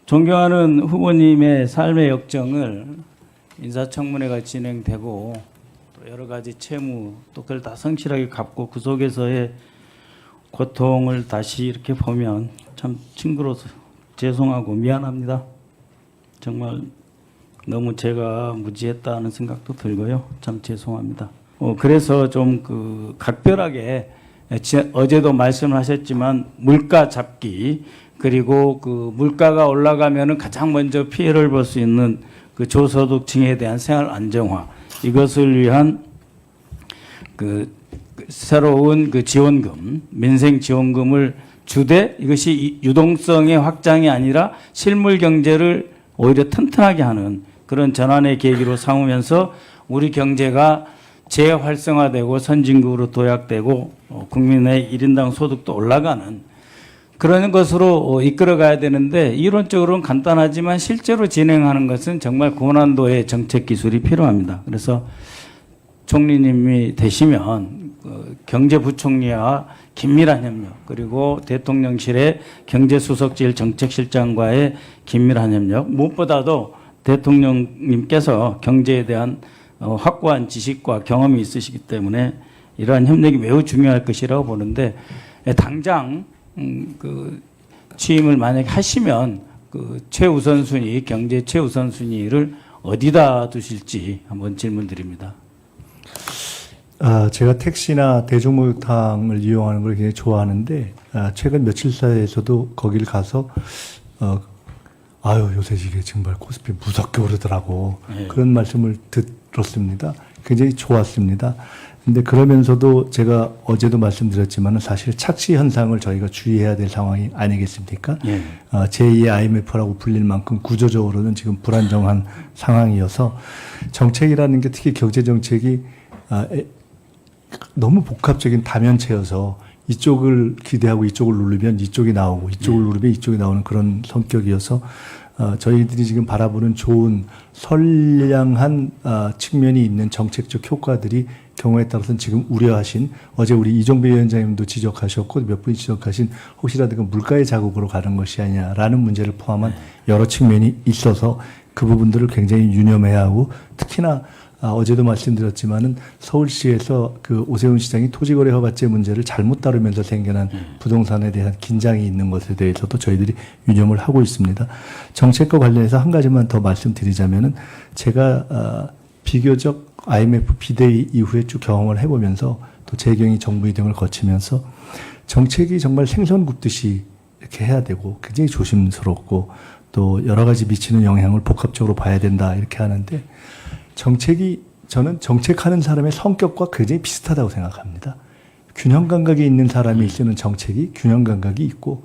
존경하는 후보님의 삶의 역정을 인사청문회가 진행되고 또 여러 가지 채무 또 그걸 다 성실하게 갚고 그 속에서의 고통을 다시 이렇게 보면 참 친구로서 죄송하고 미안합니다. 정말 너무 제가 무지했다는 생각도 들고요. 참 죄송합니다. 그래서 좀 그 각별하게 어제도 말씀하셨지만 물가 잡기 그리고 그 물가가 올라가면은 가장 먼저 피해를 볼 수 있는 그 저소득층에 대한 생활 안정화 이것을 위한 그 새로운 그 지원금 민생 지원금을 주되 이것이 유동성의 확장이 아니라 실물 경제를 오히려 튼튼하게 하는 그런 전환의 계기로 삼으면서 우리 경제가 재활성화되고 선진국으로 도약되고 국민의 1인당 소득도 올라가는 그런 것으로 이끌어가야 되는데 이론적으로는 간단하지만 실제로 진행하는 것은 정말 고난도의 정책 기술이 필요합니다. 그래서 총리님이 되시면 경제부총리와 긴밀한 협력 그리고 대통령실의 경제수석실 정책실장과의 긴밀한 협력 무엇보다도 대통령님께서 경제에 대한 확고한 지식과 경험이 있으시기 때문에 이러한 협력이 매우 중요할 것이라고 보는데 당장 그 취임을 만약에 하시면 그 최우선순위 경제 최우선순위를 어디다 두실지 한번 질문드립니다. 제가 택시나 대중목욕탕을 이용하는 걸 굉장히 좋아하는데 최근 며칠 사이에서도 거길 가서 요새 이게 정말 코스피 무섭게 오르더라고. 네. 그런 말씀을 들었습니다. 굉장히 좋았습니다. 근데 그러면서도 제가 어제도 말씀드렸지만 사실 착시 현상을 저희가 주의해야 될 상황이 아니겠습니까? 네. 제2의 IMF라고 불릴 만큼 구조적으로는 지금 불안정한 상황이어서 정책이라는 게 특히 경제정책이 너무 복합적인 다면체여서 이쪽을 기대하고 이쪽을 누르면 이쪽이 나오고 이쪽을 누르면 이쪽이 나오는 그런 성격이어서 저희들이 지금 바라보는 좋은 선량한 측면이 있는 정책적 효과들이 경우에 따라서는 지금 우려하신 어제 우리 이종배 위원장님도 지적하셨고 몇 분이 지적하신 혹시라도 그 물가의 자국으로 가는 것이 아니냐라는 문제를 포함한 여러 측면이 있어서 그 부분들을 굉장히 유념해야 하고 특히나 어제도 말씀드렸지만은 서울시에서 그 오세훈 시장이 토지거래 허가제 문제를 잘못 다루면서 생겨난 부동산에 대한 긴장이 있는 것에 대해서도 저희들이 유념을 하고 있습니다. 정책과 관련해서 한 가지만 더 말씀드리자면은 제가 비교적 IMF 비대위 이후에 쭉 경험을 해보면서 또 재경이 정부 이동을 거치면서 정책이 정말 생선 굽듯이 이렇게 해야 되고 굉장히 조심스럽고 또 여러 가지 미치는 영향을 복합적으로 봐야 된다 이렇게 하는데 정책이 저는 정책하는 사람의 성격과 굉장히 비슷하다고 생각합니다. 균형 감각이 있는 사람이 쓰는 정책이 균형 감각이 있고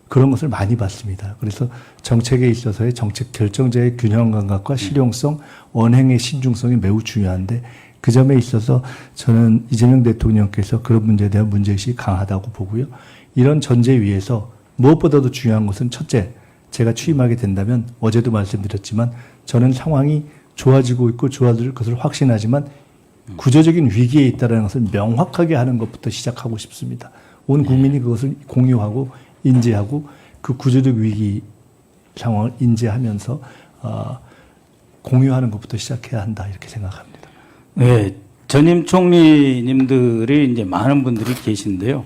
그런 것을 많이 봤습니다. 그래서 정책에 있어서의 정책 결정자의 균형 감각과 실용성, 언행의 신중성이 매우 중요한데 그 점에 있어서 저는 이재명 대통령께서 그런 문제에 대한 문제의식이 강하다고 보고요. 이런 전제 위에서 무엇보다도 중요한 것은 첫째, 제가 취임하게 된다면 어제도 말씀드렸지만 저는 상황이 좋아지고 있고 좋아질 것을 확신하지만 구조적인 위기에 있다는 것을 명확하게 하는 것부터 시작하고 싶습니다. 온 국민이 그것을 공유하고 인지하고 그 구조적 위기 상황을 인지하면서 공유하는 것부터 시작해야 한다 이렇게 생각합니다. 네, 전임 총리님들이 이제 많은 분들이 계신데요.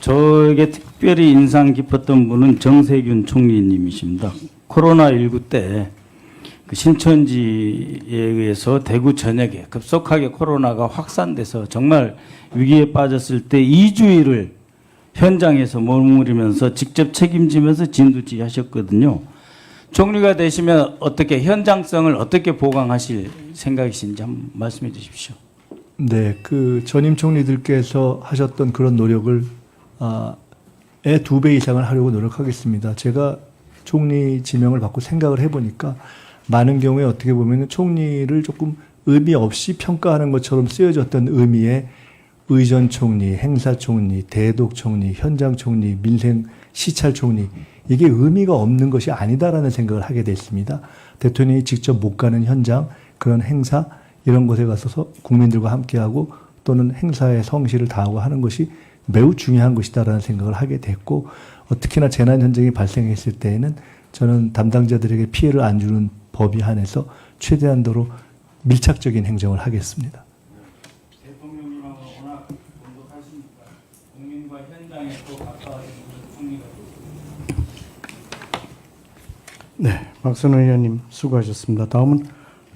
저에게 특별히 인상 깊었던 분은 정세균 총리님이십니다. 코로나19 때 그 신천지에 의해서 대구 전역에 급속하게 코로나가 확산돼서 정말 위기에 빠졌을 때 2주일을 현장에서 머무르면서 직접 책임지면서 진두지 하셨거든요. 총리가 되시면 어떻게 현장성을 어떻게 보강하실 생각이신지 한번 말씀해 주십시오. 네, 그 전임 총리들께서 하셨던 그런 노력을 2배 이상을 하려고 노력하겠습니다. 제가 총리 지명을 받고 생각을 해보니까 많은 경우에 어떻게 보면 총리를 조금 의미 없이 평가하는 것처럼 쓰여졌던 의미의 의전 총리, 행사 총리, 대독 총리, 현장 총리, 민생 시찰 총리 이게 의미가 없는 것이 아니다라는 생각을 하게 됐습니다. 대통령이 직접 못 가는 현장, 그런 행사 이런 곳에 가서 국민들과 함께하고 또는 행사에 성실을 다하고 하는 것이 매우 중요한 것이다라는 생각을 하게 됐고 특히나 재난 현장이 발생했을 때에는 저는 담당자들에게 피해를 안 주는 법에 한해서 최대한도로 밀착적인 행정을 하겠습니다. 대통령님하고 워낙 돈독하시니까 국민과 현장에 또 가까워지는 총리가 네, 박선호 의원님 수고하셨습니다. 다음은